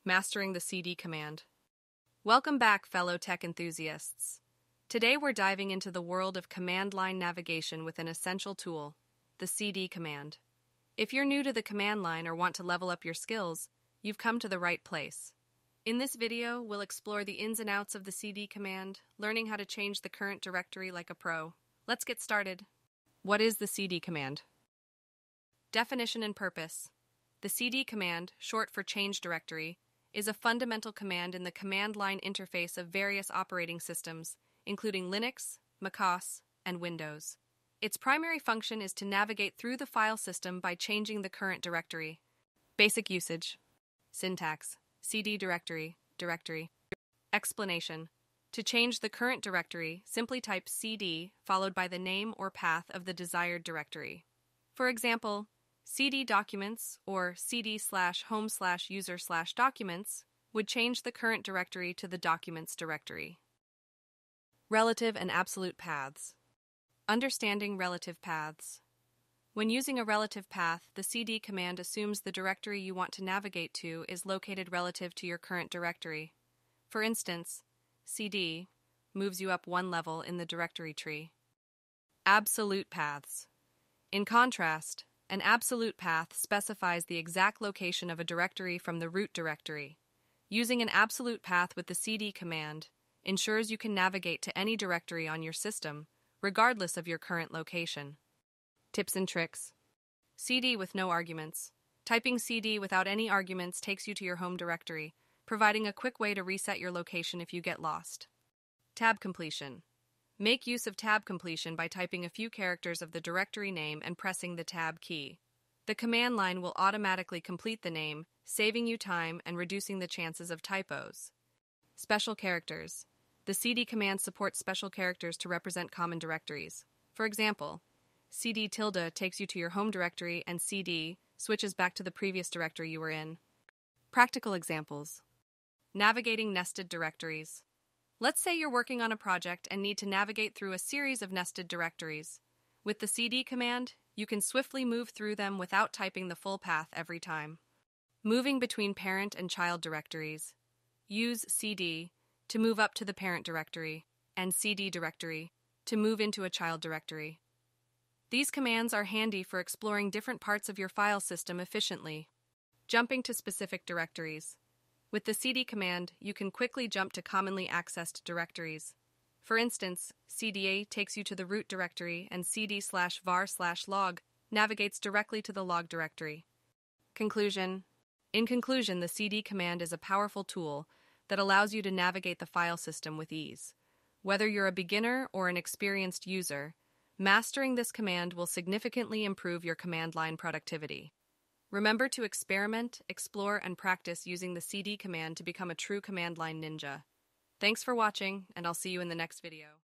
Mastering the CD command. Welcome back, fellow tech enthusiasts. Today we're diving into the world of command line navigation with an essential tool, the CD command. If you're new to the command line or want to level up your skills, you've come to the right place. In this video, we'll explore the ins and outs of the CD command, learning how to change the current directory like a pro. Let's get started. What is the CD command? Definition and purpose. The CD command, short for change directory, is a fundamental command in the command line interface of various operating systems, including Linux, macOS, and Windows. Its primary function is to navigate through the file system by changing the current directory. Basic usage. Syntax. CD directory. Explanation. To change the current directory, simply type CD followed by the name or path of the desired directory. For example, CD documents or cd/home/user/documents would change the current directory to the documents directory. Relative and absolute paths. Understanding relative paths. When using a relative path, the CD command assumes the directory you want to navigate to is located relative to your current directory. For instance, CD moves you up one level in the directory tree. Absolute paths. In contrast, an absolute path specifies the exact location of a directory from the root directory. Using an absolute path with the CD command ensures you can navigate to any directory on your system, regardless of your current location. Tips and tricks. CD with no arguments. Typing CD without any arguments takes you to your home directory, providing a quick way to reset your location if you get lost. Tab completion. Make use of tab completion by typing a few characters of the directory name and pressing the tab key. The command line will automatically complete the name, saving you time and reducing the chances of typos. Special characters. The CD command supports special characters to represent common directories. For example, CD tilde takes you to your home directory and CD switches back to the previous directory you were in. Practical examples. Navigating nested directories. Let's say you're working on a project and need to navigate through a series of nested directories. With the CD command, you can swiftly move through them without typing the full path every time. Moving between parent and child directories. Use CD to move up to the parent directory and CD directory to move into a child directory. These commands are handy for exploring different parts of your file system efficiently. Jumping to specific directories. With the CD command, you can quickly jump to commonly accessed directories. For instance, CDA takes you to the root directory and cd/var/log navigates directly to the log directory. Conclusion. In conclusion, the CD command is a powerful tool that allows you to navigate the file system with ease. Whether you're a beginner or an experienced user, mastering this command will significantly improve your command line productivity. Remember to experiment, explore, and practice using the CD command to become a true command line ninja. Thanks for watching, and I'll see you in the next video.